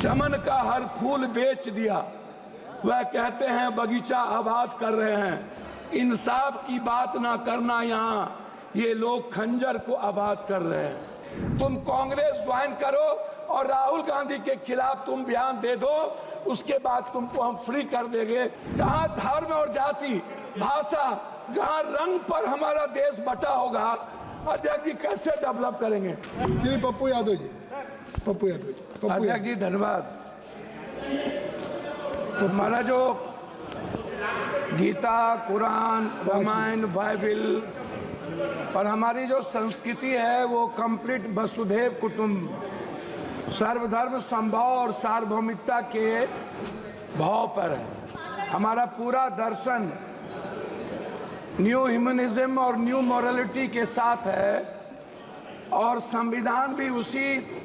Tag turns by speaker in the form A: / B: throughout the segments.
A: चमन का हर फूल बेच दिया, वह कहते हैं बगीचा आबाद कर रहे हैं। इंसाफ की बात ना करना, यहाँ ये लोग खंजर को आबाद कर रहे हैं। तुम कांग्रेस ज्वाइन करो और राहुल गांधी के खिलाफ तुम बयान दे दो, उसके बाद तुमको हम फ्री कर देंगे। जहाँ धर्म और जाति, भाषा, जहाँ रंग पर हमारा देश बटा होगा, अध्यक्ष जी कैसे डेवलप करेंगे?
B: श्री पप्पू यादव जी, पप्पू यादव जी।
A: अध्यक्ष जी धन्यवाद। तो हमारा जो गीता, कुरान, रामायण, बाइबल और हमारी जो संस्कृति है वो कंप्लीट वसुधैव कुटुंब, सर्वधर्म समभाव और सार्वभौमिकता के भाव पर है। हमारा पूरा दर्शन न्यू ह्यूमनिज्म और न्यू मॉरलिटी के साथ है और संविधान भी उसी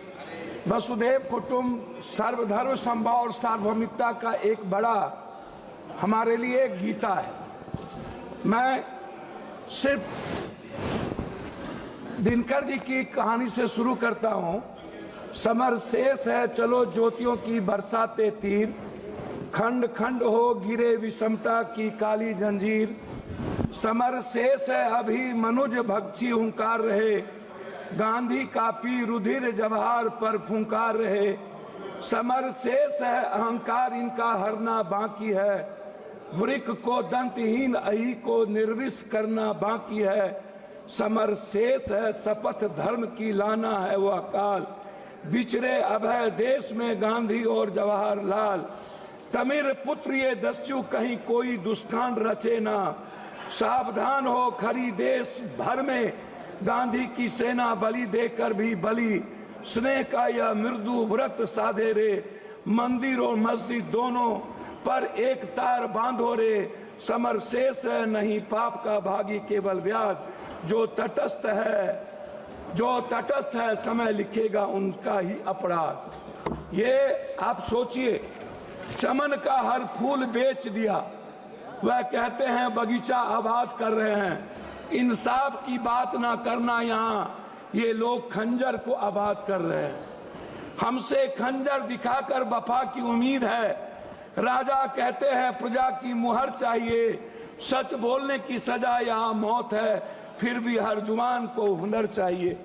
A: वसुधैव कुटुंब, सर्वधर्म समभाव और सार्वभौमिकता का एक बड़ा हमारे लिए गीता है। मैं सिर्फ दिनकर जी की कहानी से शुरू करता हूं। समर शेष है चलो ज्योतियों की बरसाते तीर, खंड खंड हो गिरे विषमता की काली जंजीर। समर शेष है अभी मनुज भक्षी हुंकार रहे, गांधी कापी रुधिर जवाहर पर फुंकार रहे। समर शेष है अहंकार इनका हरना बाकी है, वृक्क को दंतहीन अही को निर्विष करना बाकी है। समर शेष है शपथ धर्म की लाना है वह काल, बिछड़े अभय देश में गांधी और जवाहरलाल। तमिर पुत्र ये दस्यु कहीं कोई दुष्कांड रचे ना, सावधान हो खड़ी देश भर में गांधी की सेना बलि देकर भी बलि। स्नेह का यह मृदु व्रत साधे रे, मंदिर और मस्जिद दोनों पर एक तार बांधो रे। समर शेष है नहीं पाप का भागी केवल व्याध, जो तटस्थ है समय लिखेगा उनका ही अपराध। ये आप सोचिए, चमन का हर फूल बेच दिया, वह कहते हैं बगीचा आबाद कर रहे हैं। इंसाफ की बात ना करना, यहाँ ये लोग खंजर को आबाद कर रहे हैं। हमसे खंजर दिखाकर वफा की उम्मीद है, राजा कहते हैं प्रजा की मुहर चाहिए। सच बोलने की सजा यहाँ मौत है, फिर भी हर जुबान को हुनर चाहिए।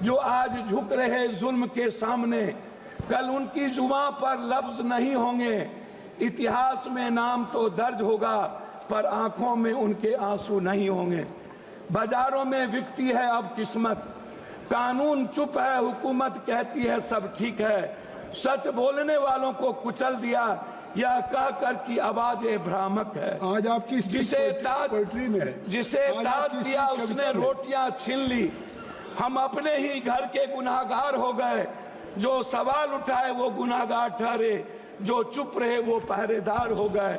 A: जो आज झुक रहे जुल्म के सामने, कल उनकी जुबान पर लफ्ज नहीं होंगे। इतिहास में नाम तो दर्ज होगा, पर आंखों में उनके आंसू नहीं होंगे। बाजारों में बिकती है अब किस्मत, कानून चुप है हुकूमत कहती है सब ठीक है। सच बोलने वालों को कुचल दिया, यह कहकर कि आवाज भ्रामक है।
B: आज आपकी
A: जिसे ताज दिया उसने रोटियां छीन ली। हम अपने ही घर के गुनाहगार हो गए, जो सवाल उठाए वो गुनाहगार ठहरे, जो चुप रहे वो पहरेदार हो गए।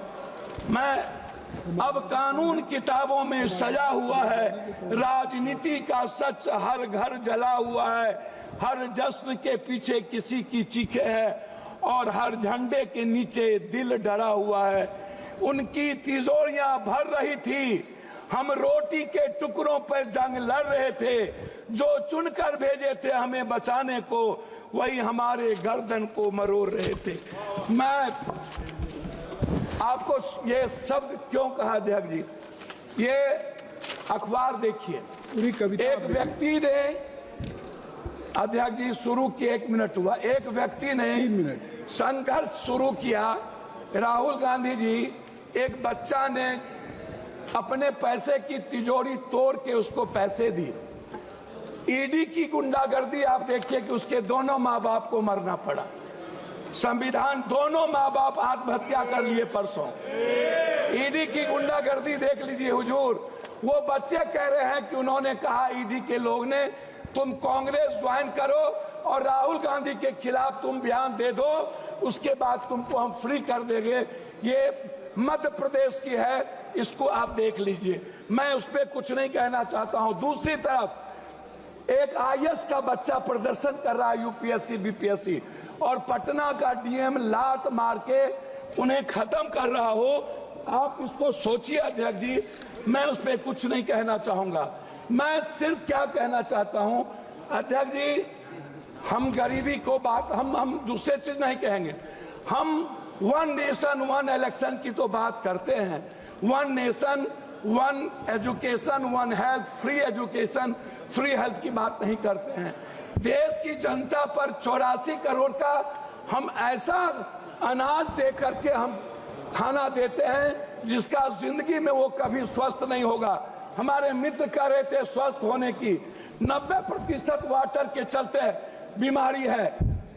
A: अब कानून किताबों में सजा हुआ है, राजनीति का सच हर घर जला हुआ है। हर जश्न के पीछे किसी की चीखें है और हर झंडे के नीचे दिल डरा हुआ है। उनकी तिजोरियां भर रही थी, हम रोटी के टुकड़ों पर जंग लड़ रहे थे। जो चुनकर भेजे थे हमें बचाने को, वही हमारे गर्दन को मरोड़ रहे थे। मैं आपको ये शब्द क्यों कहा अध्यक्ष जी? ये अखबार देखिए,
B: पूरी कविता
A: एक व्यक्ति ने, अध्यक्ष जी शुरू किया, 1 मिनट हुआ, एक व्यक्ति ने
B: 3 मिनट
A: संघर्ष शुरू किया। राहुल गांधी जी, एक बच्चा ने अपने पैसे की तिजोरी तोड़ के उसको पैसे दिए। ईडी की गुंडागर्दी आप देखिए कि उसके दोनों माँ बाप को मरना पड़ा। संविधान, दोनों माँ बाप आत्महत्या कर लिए परसों। ईडी की गुंडागर्दी देख लीजिए हुजूर। वो बच्चे कह रहे हैं कि उन्होंने कहा ईडी के लोग ने तुम कांग्रेस ज्वाइन करो और राहुल गांधी के खिलाफ तुम बयान दे दो, उसके बाद तुमको हम फ्री कर देंगे। ये मध्य प्रदेश की है, इसको आप देख लीजिए। मैं उस पर कुछ नहीं कहना चाहता हूं। दूसरी तरफ एक आईएएस का बच्चा प्रदर्शन कर रहा है यूपीएससी बीपीएससी, और पटना का डीएम लात मार के उन्हें खत्म कर रहा हो। आप इसको सोचिए अध्यक्ष जी, मैं उस पर कुछ नहीं कहना चाहूंगा। मैं सिर्फ क्या कहना चाहता हूं अध्यक्ष जी, हम गरीबी को बात हम दूसरे चीज नहीं कहेंगे। हम वन नेशन वन इलेक्शन की तो बात करते हैं। One nation one education one health, free education free health की बात नहीं करते हैं। देश की जनता पर 84 करोड़ का हम ऐसा अनाज दे करके हम खाना देते हैं जिसका जिंदगी में वो कभी स्वस्थ नहीं होगा। हमारे मित्र कह रहे थे स्वस्थ होने की, 90% वाटर के चलते बीमारी है।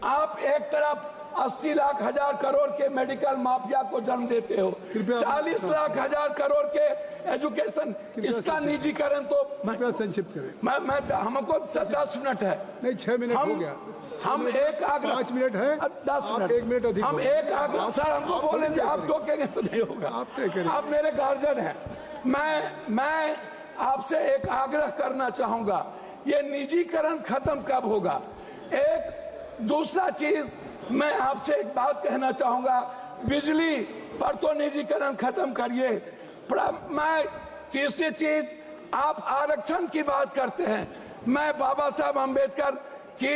A: आप एक तरफ 80 लाख हजार करोड़ के मेडिकल माफिया को जन्म देते हो, 40 लाख हजार करोड़ के एजुकेशन, इसका निजीकरण तो
B: कृपया संक्षिप्त करें।
A: मैं हमको 10 मिनट है,
B: नहीं 6 मिनट हो गया।
A: हम एक आग्रह
B: 5 मिनट है,
A: 10 मिनट,
B: 1 मिनट अधिक
A: हम एक आग्रह, सर हमको बोले आप टोकेंगे तो नहीं होगा। आप मेरे गार्जियन हैं। मैं आपसे एक आग्रह करना चाहूंगा, ये निजीकरण खत्म कब होगा? एक दूसरा चीज मैं आपसे एक बात कहना चाहूंगा, बिजली पर तो निजीकरण खत्म करिए। मैं तीसरी चीज, आप आरक्षण की बात करते हैं। मैं बाबा साहब अम्बेडकर की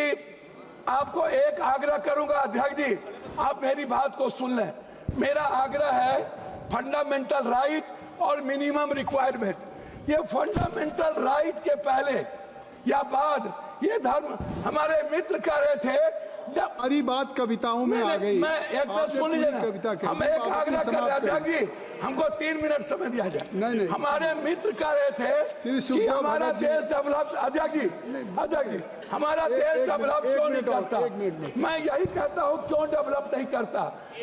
A: आपको एक आग्रह करूंगा, अध्यक्ष जी आप मेरी बात को सुन लें। मेरा आग्रह है फंडामेंटल राइट और मिनिमम रिक्वायरमेंट। ये फंडामेंटल राइट के पहले या बाद ये धर्म, हमारे मित्र कह रहे थे
B: हमारी बात कविताओं में आ गई।
A: मैं एक बात सुन लीजिए ना, हम एक आग्रह कर रहे अध्यक्ष जी, हमको 3 मिनट समय दिया जाए।
B: नहीं।
A: हमारे मित्र कह रहे थे कि हमारा देश डेवलप, अध्यक्ष जी हमारा देश डेवलप क्यों नहीं करता? मैं यही कहता हूँ क्यों डेवलप नहीं करता।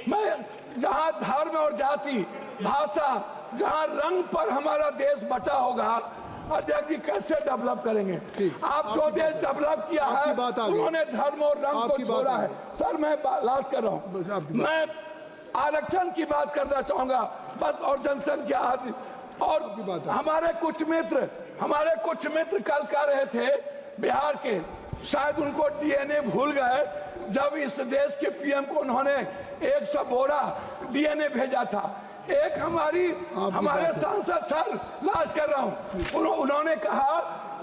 A: मैं जहाँ धर्म और जाति भाषा, जहाँ रंग पर हमारा देश बटा होगा, अध्यक्ष जी कैसे डेवलप करेंगे? आप जो देश डेवलप किया है उन्होंने धर्म और रंग को छोड़ा है। सर मैं लास्ट कर रहा हूँ, मैं आरक्षण की बात करना चाहूंगा बस, और जनसंख्या आदि। और हमारे कुछ मित्र कल कह रहे थे बिहार के, शायद उनको डीएनए भूल गए जब इस देश के पीएम को उन्होंने 100 बोरा डीएनए भेजा था। एक हमारे सांसद, सर लास्ट कर रहा हूं, उन्होंने कहा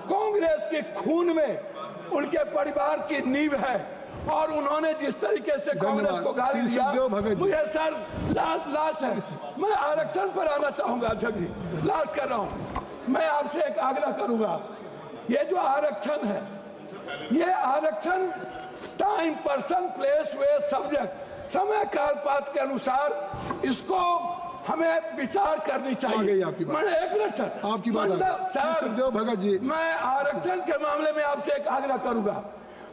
A: कांग्रेस के खून में उनके परिवार की नींव है, और उन्होंने जिस तरीके से कांग्रेस को गाली दिया, मुझे सर लास्ट है, मैं आरक्षण पर आना चाहूंगा अध्यक्ष जी, लास्ट कर रहा हूं। मैं आपसे एक आग्रह करूंगा, ये जो आरक्षण है, ये आरक्षण टाइम पर्सन प्लेस वे सब्जेक्ट, समय काल पात्र के अनुसार इसको हमें विचार करनी चाहिए।
B: आपकी बात,
A: मैंने एक मिनट सर,
B: आपकी बात सुखदेव भगत जी,
A: मैं आरक्षण के मामले में आपसे एक आग्रह करूंगा,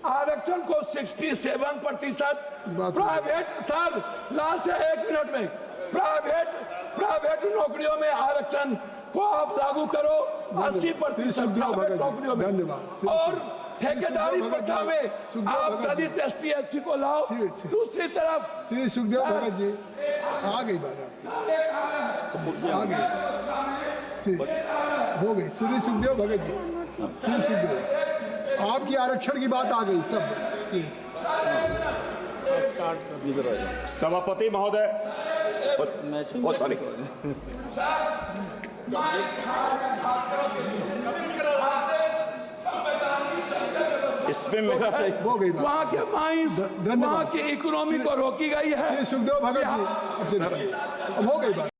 A: आरक्षण को 67% प्राइवेट, सर लास्ट है 1 मिनट में, प्राइवेट नौकरियों में आरक्षण को आप लागू करो, 80% प्राइवेट नौकरियों में।
B: धन्यवाद।
A: और ठेकेदारी प्रथा में आप दलित ST SC को लाओ। दूसरी तरफ
B: श्री सुखदेव भगत जी आ गई बात, आ गई हो गई। श्री सुखदेव भगत जी, श्री सुखदेव, आपकी आरक्षण की बात आ गई सब।
C: सभापति महोदय, सॉरी, इसमें मेरा
A: वहाँ के माइंस, वहाँ की इकोनॉमी को रोकी गई है।
B: सुखदेव भगत जी, अब हो गई बात।